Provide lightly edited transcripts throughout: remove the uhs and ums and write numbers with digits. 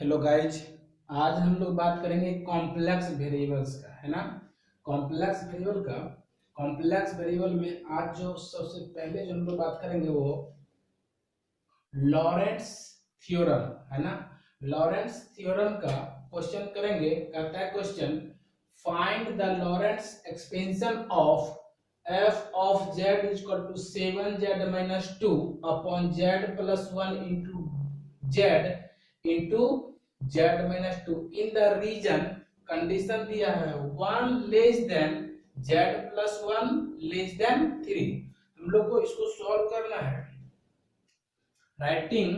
Hello guys. आज हम लोग बात करेंगे कॉम्प्लेक्स वेरिएबल्स का, है ना। कॉम्प्लेक्स वेरिएबल में आज जो सबसे पहले जो हम लोग बात करेंगे वो लॉरेंट्स थ्योरम, है ना। लॉरेंट्स थ्योरम का क्वेश्चन करेंगे। कहता है question, find the Laurent's expansion of f of z is equal to 7z-2 upon z plus 1 into z into z-2 in the region. Condition दिया है 1 less than z plus 1 less than 3। हम लोग को इसको solve करना है। Writing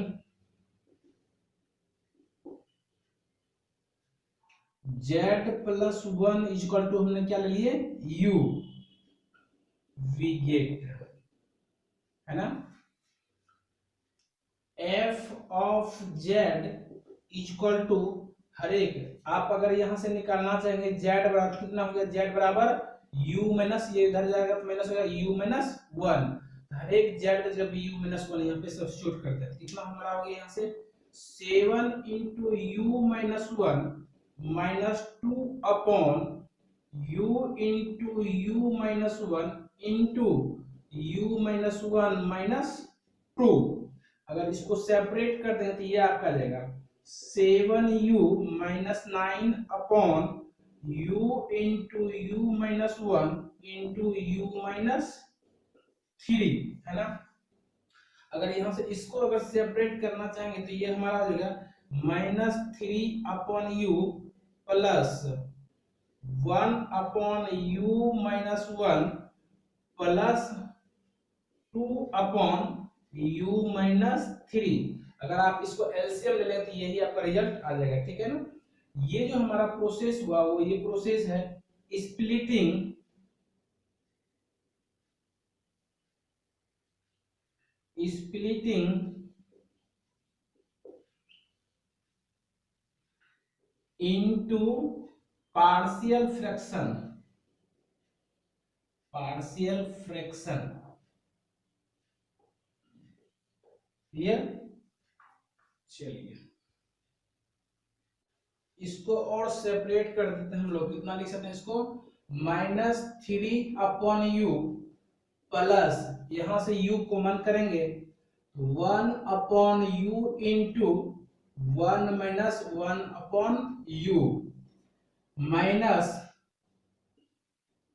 z plus 1 is equal to हमने क्या ले लिए u, वी गेट, है ना। f of z is equal to हर एक, आप अगर यहां से निकालना चाहेंगे z बराबर कितना हो गया, z बराबर u माइनस, ये इधर जाएगा तो माइनस होगा u माइनस 1। हर एक z का जब u माइनस 1 यहाँ पे सब्स्टिट्यूट करते हैं कितना हमारा हो गया यहाँ से 7 into u minus 1 minus 2 upon u into u minus 1 into u minus 1 minus 2। अगर इसको सेपरेट कर दें तो ये आपका जाएगा 7u minus 9 upon u into u minus 1 into u minus 3, है ना। अगर यहां से इसको अगर सेपरेट करना चाहेंगे तो ये हमारा हो जाएगा minus 3 upon u plus 1 upon u minus 1 plus 2 upon u minus 3। अगर आप इसको एलसीएम ले लें तो यही आपका रिजल्ट आ जाएगा, ठीक है ना। ये जो हमारा प्रोसेस हुआ वो ये प्रोसेस है splitting into partial fraction, clear. चलिए इसको और सेपरेट कर देते हैं हम लोग। कितना लिख सकते हैं इसको, माइनस 3 अपॉन यू प्लस, यहां से u कॉमन करेंगे 1 upon you into 1 minus 1 upon you minus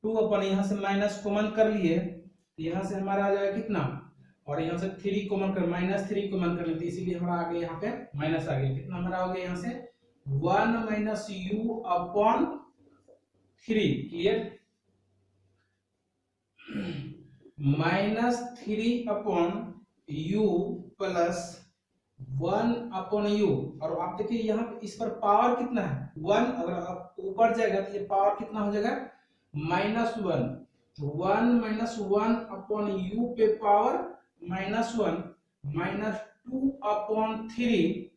2 upon, यहां से माइनस कॉमन कर लिए तो यहां से हमारा आ जाएगा कितना, और यहाँ से 3 कॉमन कर, माइनस 3 कॉमन कर लेते, इसीलिए हमारा आगे यहाँ पे माइनस आ गया। कितना हमारा हो गया यहाँ से 1 minus u upon 3, clear. Minus 3 upon you plus 1 upon you, और आप देखिए यहाँ पे इस पर पावर कितना है 1, अगर आप ऊपर जाएगा तो ये पावर कितना हो जाएगा माइनस 1, 1 माइनस 1 अपॉन यू पे पावर माइनस 1 माइनस 2 अपॉन 3,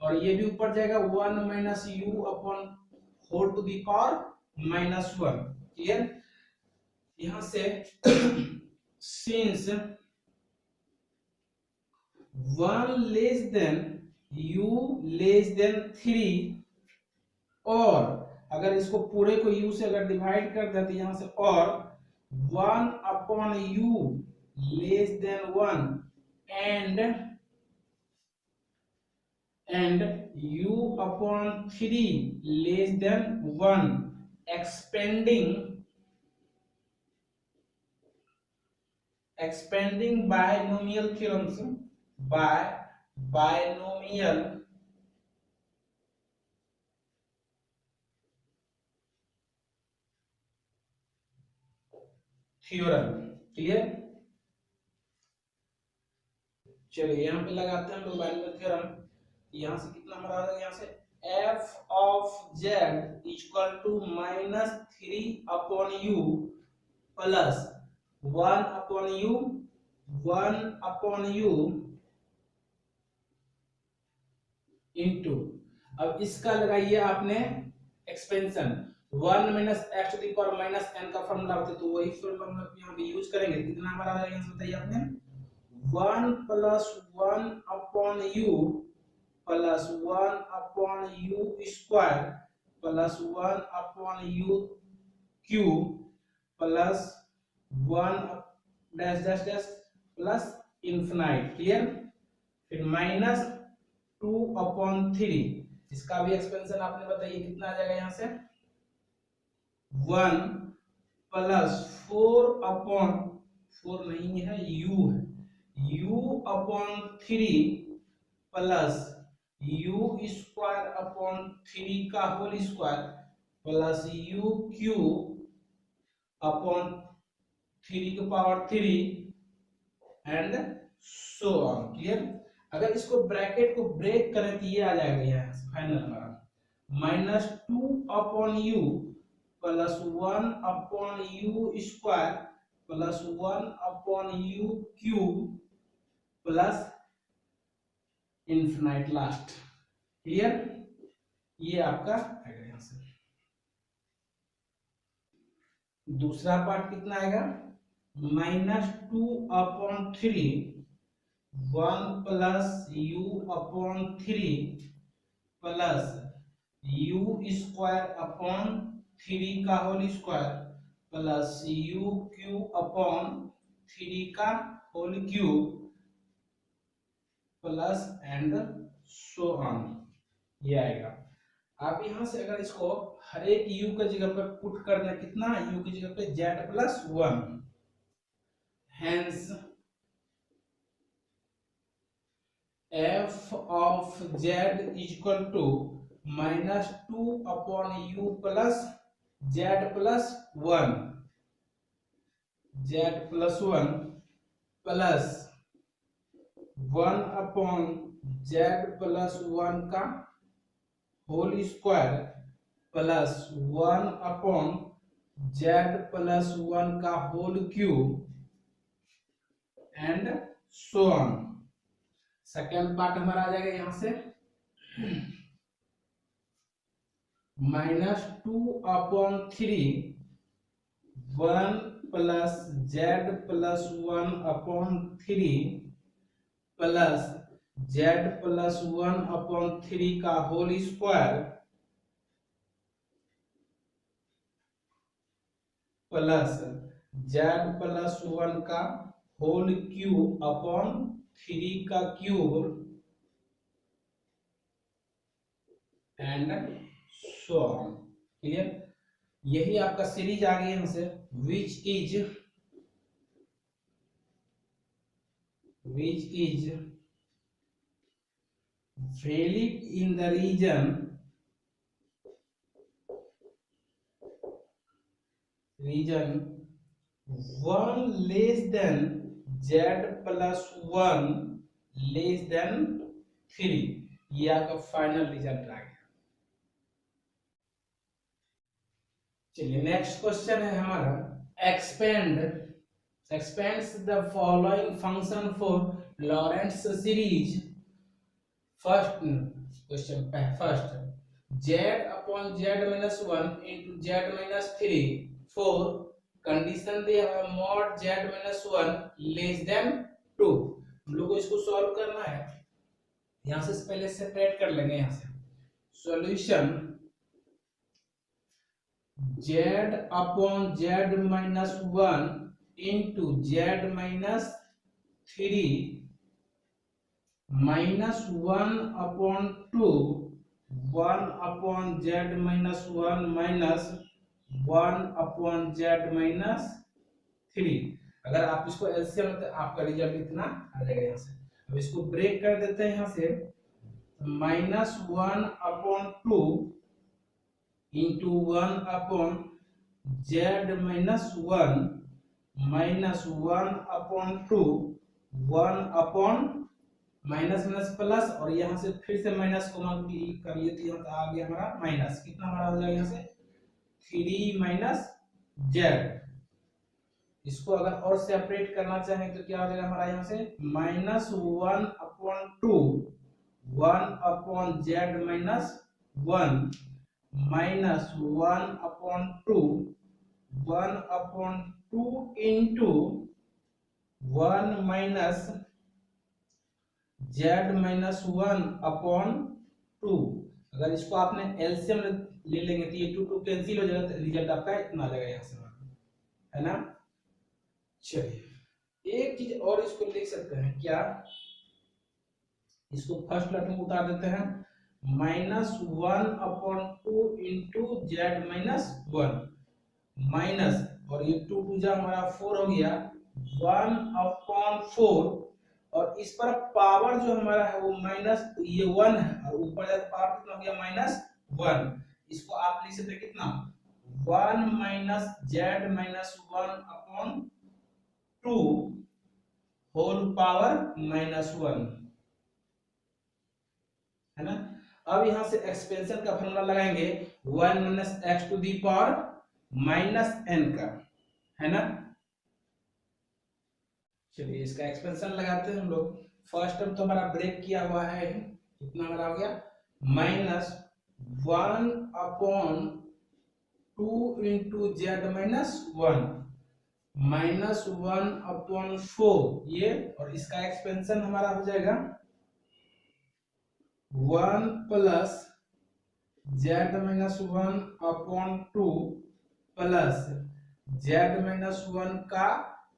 और ये भी ऊपर जाएगा 1 minus u upon whole to the power minus 1, clear. यहां से since 1 less than u less than 3, और अगर इसको पूरे को u से अगर डिवाइड कर दे तो यहां से और 1 upon u less then 1 and u upon 3 less than 1 expanding binomial theorems, binomial theorem, clear. चलिए यहाँ पे लगाते हैं हम लोग बाइनोमियल थ्योरम। यहाँ से कितना हमारा आ जाएगा, यहाँ से f of z equal to minus 3 upon u plus 1 upon u into, अब इसका लगाइए आपने expansion 1 minus x to the power minus n का फॉर्मूला होता है, तो वही फॉर्मूला हम लोग यहाँ पे यूज करेंगे। कितना हमारा आ जाएगा बताइए आपने 1 plus 1 upon u plus 1/u² plus 1/u³ plus 1 dash dash dash plus infinite. Clear? फिर -2/3, इसका भी एक्सपेंशन आपने बताइए कितना आ जाएगा यहाँ से 1 प्लस 4/4 नहीं है, u है, u/3 प्लस u²/3 का whole square plus u³/3 and so on. Clear? अगर इसको ब्रैकेट को ब्रेक करें तो ये आ जाएगा यहाँ से फाइनल हमारा -2/u plus 1/u² plus 1/u³ plus infinite last. Clear? ये आपका आएगा यहाँ से। दूसरा पार्ट कितना आएगा -2/3 1 प्लस u/3 प्लस u²/3 का होल स्क्वायर प्लस u³/3 का whole cube plus and so on. ये आएगा। आप यहां से अगर इसको हर एक u की जगह पे पुट कर दें, कितना u की जगह पे z+1, hence f of z equal to -2/u plus z+1 plus 1 1/z+1 का होल स्क्वायर प्लस 1/z+1 का whole cube and so on. Second part हमारा आ जाएगा यहां से -2/3 1 प्लस z+1/3 प्लस z+1/3 का होल स्क्वायर प्लस z+1 का whole cube upon 3 का cube and so on. Clear? यही आपका सीरीज आ गई यहाँ से which is valid in the region 1 less than z+1 less than 3। ये आपका फाइनल रिजल्ट आ गया। चलिए नेक्स्ट क्वेश्चन है हमारा expands the following function for Lorentz series। First z/z-1 into z-3 for condition दिया है mod z-1 लेस देन 2। हम लोग को इसको सॉल्व करना है। यहां से पहले सेपरेट कर लेंगे। यहां से solution z/z-1 into z-3 -1/2 1/z-1 minus 1/z-3। अगर आप इसको एलसीएम तो आपका रिजल्ट इतना आ जाएगा। यहाँ से अब इसको ब्रेक कर देते हैं। यहाँ से -1/2 into 1/z-1 minus 1/2 1/, minus minus plus और यहाँ से फिर से माइनस को मल्टीप्लाई करिए तो यहाँ आ गया हमारा माइनस। कितना हमारा हो जाएगा यहाँ से 3 - z। इसको अगर और सेपरेट करना चाहें तो क्या हो जाएगा हमारा यहाँ से -1/2 1/z-1 minus 1/2 1/2 into 1 minus Z minus one upon to. अगर इसको आपने एलसीएम ले लेंगे तो ये टू टू कैंसिल हो जाएगा, तो रिजल्ट आपका इतना आ जाएगा यहाँ से, है ना। चलिए एक चीज और इसको लिख सकते हैं क्या, इसको फर्स्ट लेटर में उतार देते हैं, minus one upon to into Z minus one, minus, और ये टू टू जा हमारा फोर हो गया, वन अपॉन फोर, और इस पर पावर जो हमारा है वो माइनस, ये वन है, और ऊपर जाकर पावर कितना हो गया माइनस वन। इसको आप लिख सकते हैं कितना, one minus z minus one upon two whole power minus one, है ना। अब यहां से एक्सपेंशन का फॉर्मूला लगाएंगे, one minus x to the power minus n का, है ना। चलिए इसका एक्सपेंशन लगाते हैं हम लोग। फर्स्ट टर्म तो हमारा ब्रेक किया हुआ है, कितना हमारा हो गया, minus one upon to into Z minus one, minus one upon four ये, और इसका एक्सपेंशन हमारा हो जाएगा one plus Z minus one upon two plus Z minus one का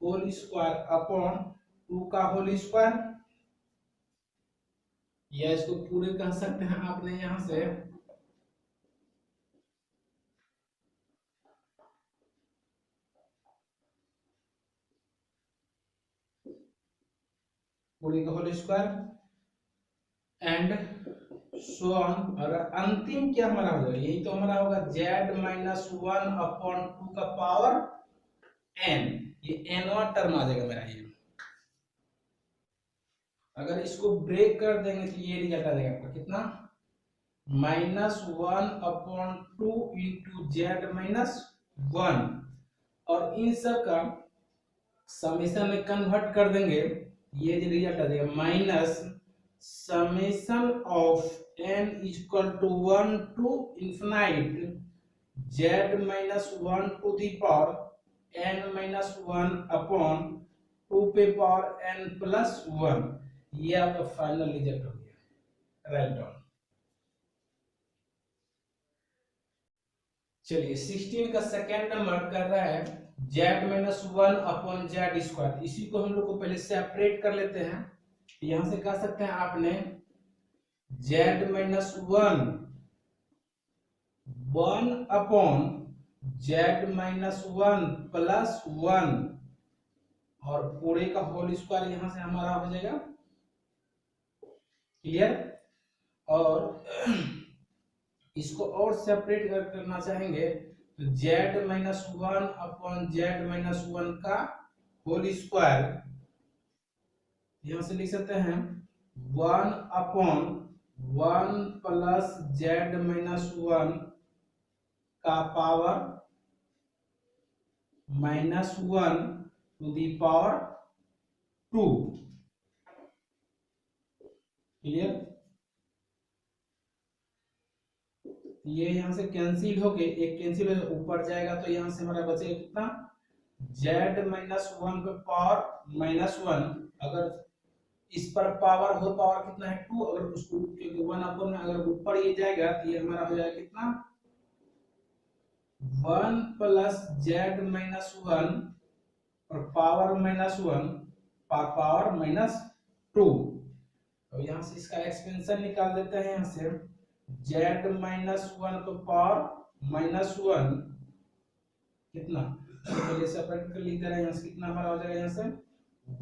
होल स्क्वायर अपॉन टू का होल स्क्वायर, या इसको पूरे कह सकते हैं आपने यहां से, पूरे का whole square and so on. और अंतिम क्या हमारा हो जाएगा, यही तो हमारा होगा Z minus one upon two का पावर एन, ये एनवा टर्म आ जाएगा मेरा ये। अगर इसको ब्रेक कर देंगे तो ये रिजल्ट आ जाएगा आपका कितना, minus one upon to into Z minus one, और इन सब का समेशन में कन्वर्ट कर देंगे, ये जो रिजल्ट आ जाएगा minus summation of n is equal to one to infinite z minus one to the power n minus one upon two पे पावर n प्लस वन, ये आपका फाइनल रिजल्ट हो गया, राइट डाउन। चलिए 16 का सेकेंड नंबर कर रहा है Z minus one upon Z square, इसी को हम लोग को पहले सेपरेट कर लेते हैं। यहां से कह सकते हैं आपने Z minus one one upon Z minus one plus one, और पूरे का होल स्क्वायर यहां से हमारा हो जाएगा, क्लियर। और इसको और सेपरेट करना चाहेंगे तो Z minus one upon Z minus one का होल स्क्वायर, यहां से लिख सकते हैं one upon one plus Z minus one का power minus one to the power two, clear. ये यहां से कैंसिल होके एक कैंसिल हो ऊपर जाएगा, तो यहां से हमारा बचेगा कितना, जेड माइनस वन पे पावर माइनस वन, अगर इस पर पावर हो पावर कितना है टू, अगर उसको क्योंकि वन अपॉन में अगर ऊपर ये जाएगा तो ये हमारा हो जाएगा कितना, one plus Z minus one और power minus one power minus two. तो यहाँ से इसका एक्सपेंशन निकाल देते हैं, यहाँ से जेड माइनस वन तो पावर माइनस वन कितना, पहले सेपरेट कर लिख दे रहे हैं, यहाँ से कितना हमारा हो जाएगा, यहाँ से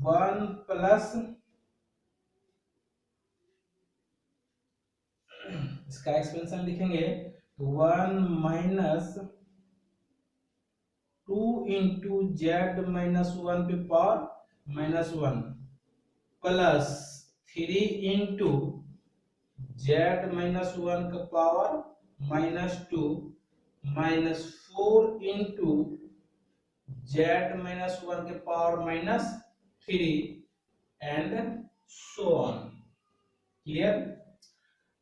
वन प्लस, इसका एक्सपेंशन लिखेंगे तो one minus two into Z minus one पे power minus one plus three into Z minus one का power minus two minus four into Z minus one के power minus three and so on, clear.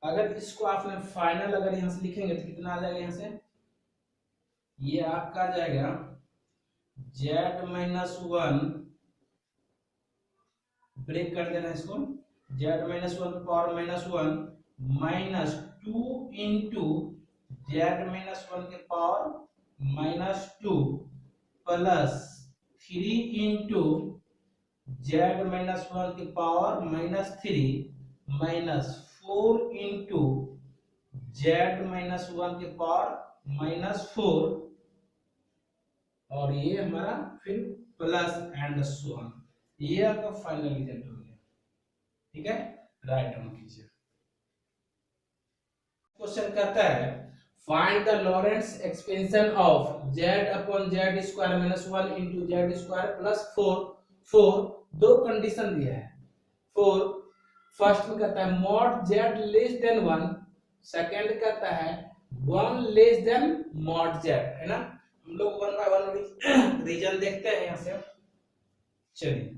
अगर इसको आपने final अगर यहां से लिखेंगे तो कितना आ जाएगा, यहां से ये आपका आ जाएगा जेड माइनस वन, ब्रेक कर देना इसको, जेड माइनस वन की power minus one minus two into Z minus one की power minus two plus three into Z minus one की power minus three minus four into Z minus one की power minus four और ये हमारा फिर plus and so on. ये आपका final result हो गया। ठीक है, राइट डाउन कीजिए। क्वेश्चन कहता है find the Lorentz expansion of Z upon Z square minus one into Z square plus four. For दो कंडीशन दिया है। फोर फर्स्ट में कहता है mod Z less than one, second कहता है one less than mod Z, है ना। हम लोग वन बाय वन रीजन देखते हैं यहाँ से। चलिए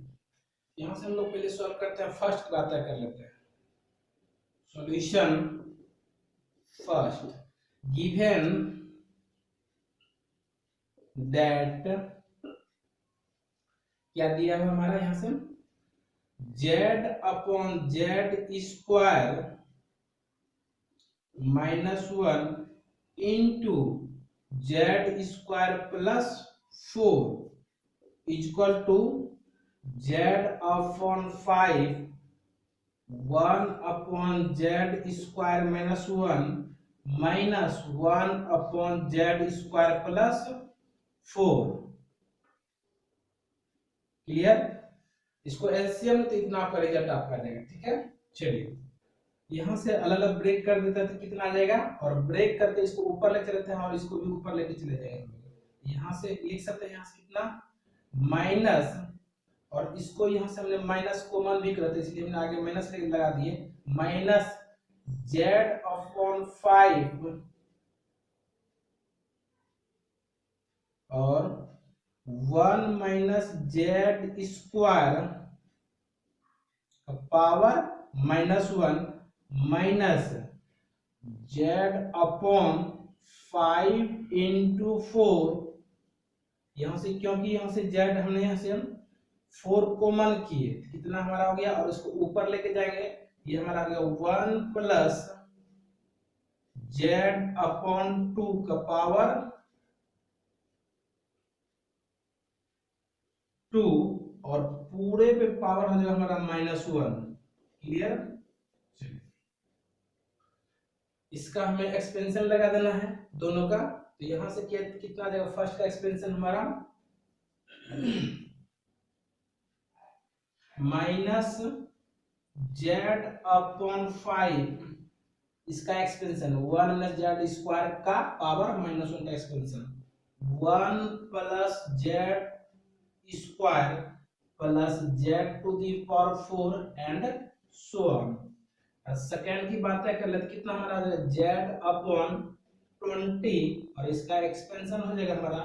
यहाँ से हम लोग पहले सॉल्व करते हैं। फर्स्ट बात कर लेते हैं सॉल्यूशन। फर्स्ट गिवन दैट क्या दिया है हमारा यहाँ से z upon Z square minus one into Z square plus four equal to z upon five one upon Z square minus one minus one upon Z square plus four. Clear. इसको LCM तो इतना आपका result आपका आ जाएगा। ठीक है, चलिए यहां से अलग अलग ब्रेक कर देता है तो कितना आ जाएगा, और ब्रेक करके इसको ऊपर लेके चलते हैं और इसको भी ऊपर लेके चले जाएंगे। यहां से लिख सकते हैं यहाँ से कितना माइनस, और इसको यहां से हमने माइनस कॉमन भी करते इसलिए हमने आगे माइनस लेके लगा दिए माइनस जेड अपॉन फाइव और one minus z square power minus one minus Z upon five into four. यहां से क्योंकि यहां से जेड हमने यहां से हम फोर कॉमन किए, कितना हमारा हो गया, और इसको ऊपर लेके जाएंगे ये हमारा हो गया one plus Z upon two का पावर टू और पूरे पे पावर हो जाएगा हमारा माइनस वन। क्लियर। इसका हमें एक्सपेंशन लगा देना है दोनों का, तो यहां से कितना आ जाएगा, फर्स्ट का एक्सपेंशन हमारा माइनस जेड अपॉन फाइव, इसका expansion one minus z square का पावर माइनस वन का expansion one plus z square plus z to the power four and so on. Second की बात कर लेते कितना हमारा जेड अपॉन 20 और इसका एक्सपेंशन हो जाएगा हमारा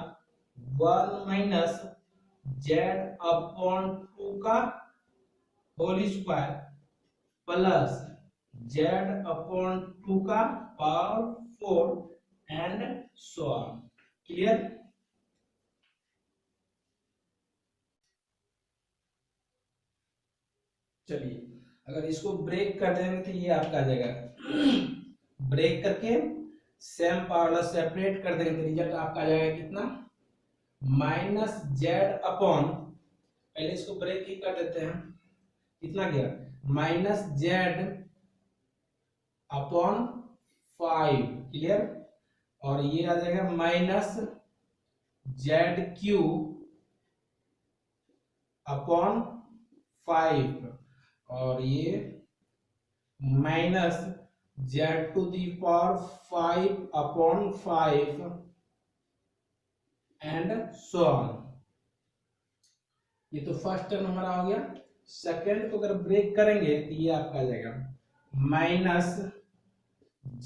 one minus Z upon two का whole square plus Z upon two का power four and so on. Clear. चलिए अगर इसको ब्रेक कर देंगे तो ये आपका आ जाएगा ब्रेक करके सेम पावर सेपरेट कर देंगे तो रिजल्ट आपका आ जाएगा कितना माइनस जेड अपॉन, पहले इसको ब्रेक ही कर देते हैं, कितना गया minus Z upon five. Clear. और ये आ जाएगा minus z cube upon five और ये minus z to the power five upon five and so on. ये तो फर्स्ट टर्म हमारा हो गया। सेकेंड को अगर ब्रेक करेंगे तो ये आपका आ जाएगा minus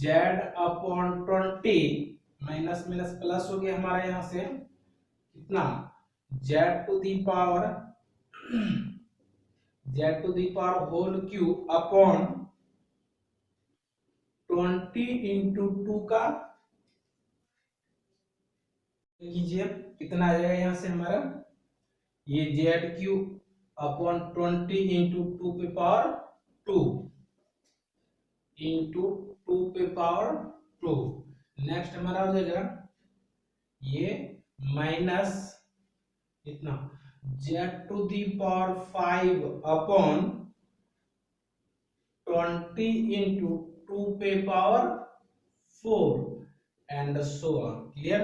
Z upon 20 minus minus plus हो गया हमारा यहां से कितना z to the power z to the power whole cube upon 20 into two का कीजिए कितना आ जाएगा यहां से हमारा ये z cube upon 20 into two पे पावर टू इंटू टू पे पावर टू। नेक्स्ट हमारा हो जाएगा ये माइनस इतना z to the power 5 upon 20 into two पे power 4 and so on. Clear.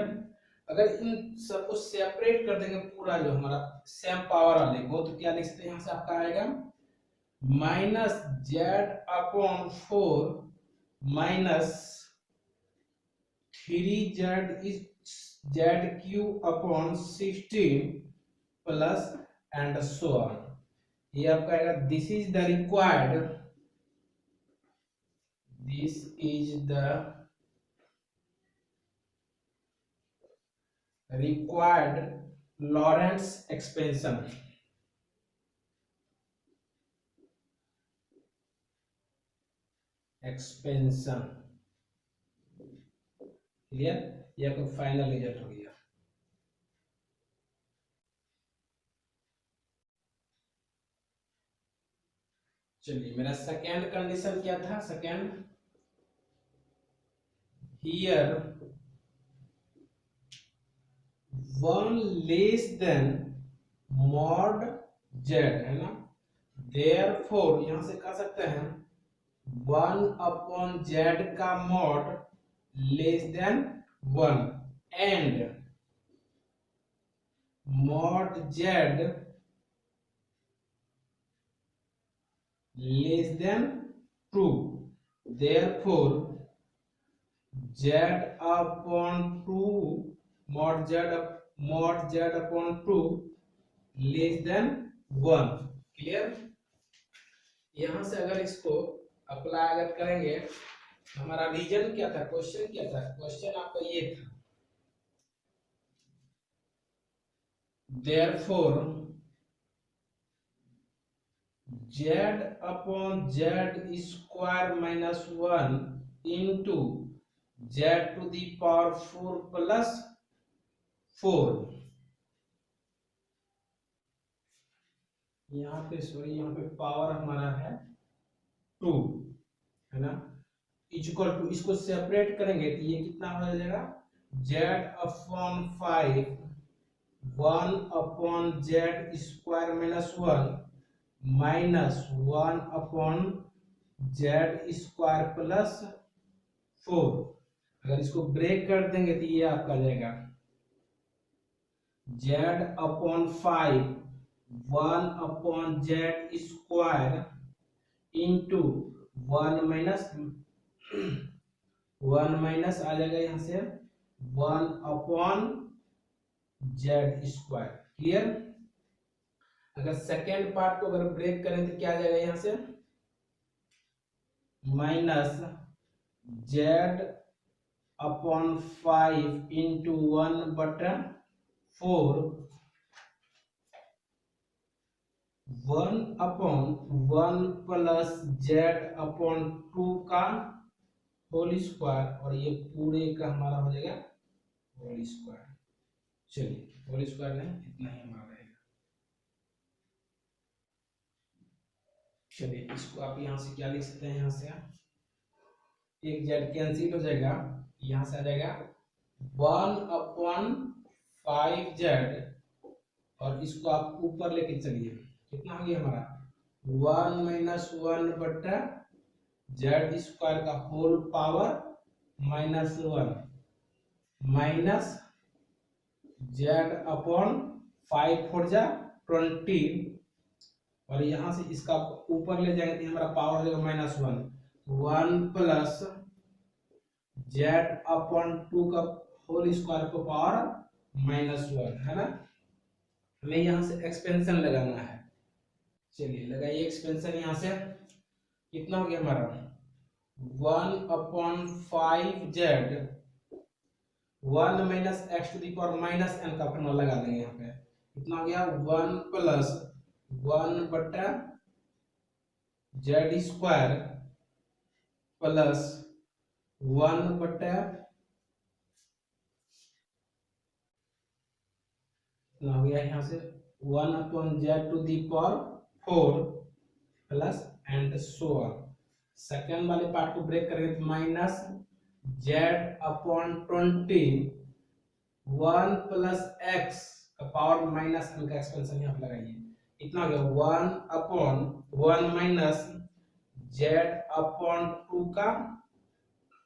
अगर इन सबको सेपरेट कर देंगे पूरा जो हमारा सेम पावर वाले को, तो क्या लिख सकते हैं, यहाँ से आपका आएगा minus Z upon 4 minus 3z is ZQ upon 16 plus and so on. ये आपका आएगा this is the required, this is the required Lorentz expansion। Clear. ये आपका फाइनल रिजल्ट हो गया। चलिए मेरा सेकेंड कंडीशन क्या था, second here 1 less than mod Z है ना, देयरफॉर यहां से कह सकते हैं 1 अपॉन जेड का mod less than 1 and mod Z less then 2, therefore z upon 2 mod Z upon 2 less than 1। Clear. यहां से अगर इसको अप्लाई अगर करेंगे, हमारा रीजन क्या था, क्वेश्चन क्या था, क्वेश्चन आपका ये था therefore z upon Z square minus 1 into z to the power 4 plus 4। यहाँ पे सॉरी, यहाँ पे पावर हमारा है 2 है ना, इक्वल टू, इसको सेपरेट करेंगे तो ये कितना हो जाएगा Z upon 5 1 upon Z square minus 1 minus 1 upon Z square plus 4। अगर इसको ब्रेक कर देंगे तो ये आपका जाएगा Z upon 5 1 upon Z square into 1 minus आ जाएगा यहाँ से 1 अपॉन जेड स्क्वायर। क्लियर। अगर सेकेंड पार्ट को अगर ब्रेक करें तो क्या आ जाएगा यहाँ से minus Z upon 5 into 1/4 1 upon 1 plus Z upon 2 का होल स्क्वायर, और ये पूरे का हमारा हो जाएगा होल स्क्वायर। चलिए होल स्क्वायर नहीं, इतना ही हमारा रहेगा। चलिए इसको आप यहाँ से क्या लिख सकते हैं, यहाँ से एक जेड कैंसिल हो जाएगा, यहाँ से आ जाएगा 1 अपॉन 5z, और इसको आप ऊपर लेके चलिए, कितना हो गया हमारा 1 माइनस 1/जेड स्क्वायर का whole power minus 1 minus Z upon 5 4 जा 20, और यहां से इसका ऊपर ले जाएंगे तो हमारा पावर हो जाएगा -1 प्लस जेड अपॉन 2 का होल स्क्वायर को पावर -1 है ना। हमें यहां से एक्सपेंशन लगाना है। चलिए लगाइए एक्सपेंशन, यहां से कितना हो गया हमारा 1 upon 5z 1 minus x to the power minus n का फॉर्मूला लगा देंगे यहाँ पे, कितना हो गया 1 प्लस 1/जेड स्क्वायर प्लस 1/, हो गया यहाँ से 1 upon z to the power 4 plus and so on. Second वाले पार्ट को ब्रेक करेंगे तो minus Z upon 20 1 plus x का पावर माइनस एन का एक्सपेंशन यहाँ पे लगाइए, इतना हो गया 1 अपॉन 1 माइनस जेड अपॉन 2 का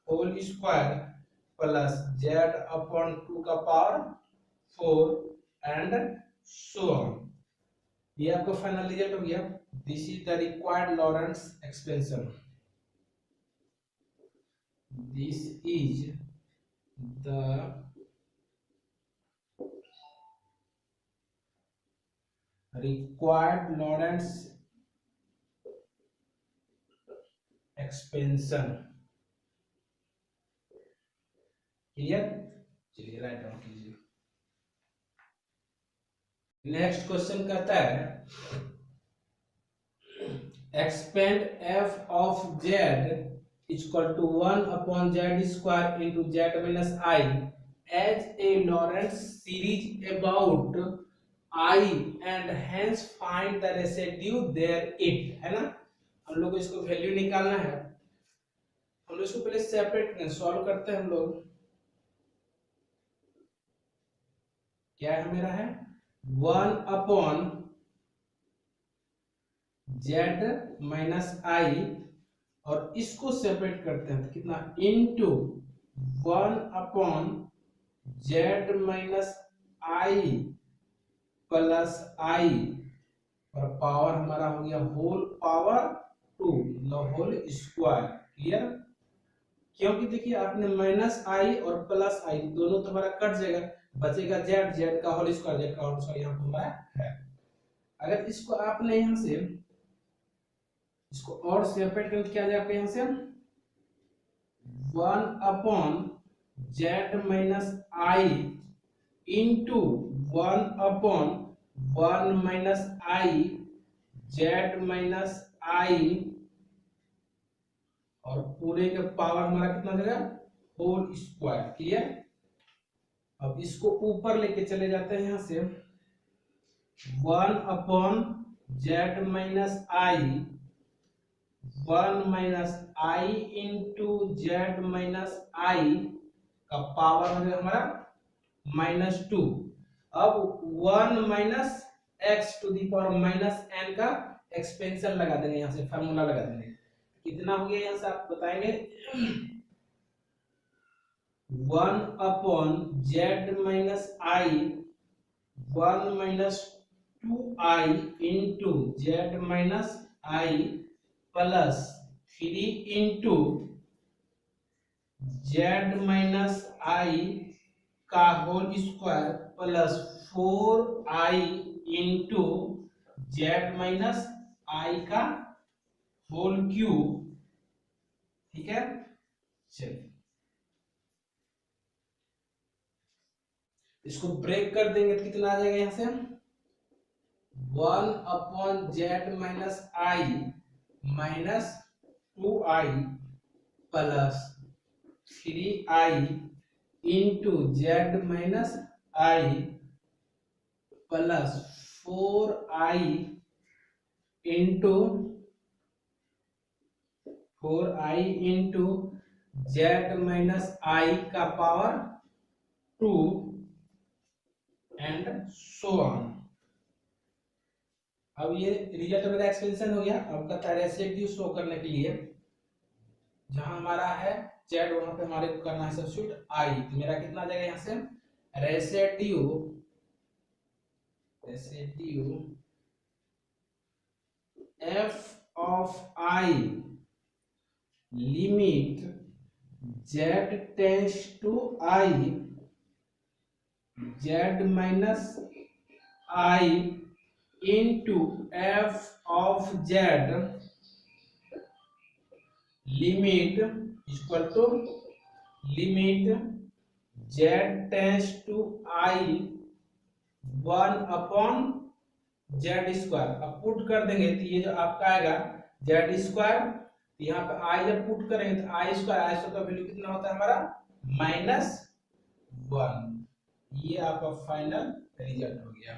whole square plus Z upon 2 का पावर 4 एंड सो ऑन। ये आपका फाइनल रिजल्ट हो गया। This is the required Lorentz expansion. This is the required Lorentz expansion। Clear? चलिए राइट डाउन कीजिए। नेक्स्ट क्वेश्चन कहता है expand f of z is equal to 1 upon z square into z minus I as a Lorentz series about I and hence find the residue there it, है ना। हम लोग को इसको value निकालना है। हम लोग इसको पहले सेपरेट सॉल्व करते हैं। हम लोग क्या है मेरा है 1 अपॉन z माइनस आई और इसको सेपरेट करते हैं तो कितना into 1 upon z minus I plus आई और पावर हमारा हो गया होल पावर 2 मतलब होल स्क्वायर। क्लियर? क्योंकि देखिए आपने माइनस आई और प्लस आई दोनों तो हमारा कट जाएगा, बचेगा जेड, जेड का होल स्क्वायर, जेड का होल स्क्वायर यहाँ पर हमारा है। अगर इसको आपने यहाँ से इसको और सेपरेट करके क्या जाएगा यहाँ से 1 upon Z minus I into 1 upon 1 minus I Z minus I और पूरे का पावर हमारा कितना जाएगा होल स्क्वायर। क्लियर? अब इसको ऊपर लेके चले जाते हैं यहाँ से 1 अपॉन जेड माइनस आई 1 माइनस आई इंटू जेड माइनस आई का पावर हो गया हमारा -2। अब 1 minus x to the power minus n का एक्सपेंशन लगा देंगे, यहाँ से फार्मूला लगा देंगे। कितना हो गया यहाँ से आप बताएंगे 1 upon Z minus I 1 minus 2i into Z minus I plus 3 into Z minus आई का whole square plus 4i into Z minus आई का होल क्यूब। ठीक है, चलिए इसको ब्रेक कर देंगे तो कितना आ जाएगा यहाँ से 1 upon Z minus I minus 2i plus 3i into Z minus I plus 4i into 4i into Z minus आई का पावर 2 एंड सो ऑन। अब ये रिजल्ट मेरा एक्सपेंशन हो गया। अब कहता है रेसिड्यू शो करने के लिए जहां हमारा है जेड वहां पे हमारे को करना है सब्स्टिट्यूट आई, तो मेरा कितना आ जाएगा यहाँ से residue f of i limit z tends to i Z minus I into f of z limit equal to limit z tends to i 1 upon Z square. अब पुट कर देंगे तो ये जो आपका आएगा जेड स्क्वायर, यहाँ पे आई जब पुट करेंगे तो आई स्क्वायर का वैल्यू कितना होता है हमारा -1। ये आपका फाइनल रिजल्ट हो गया।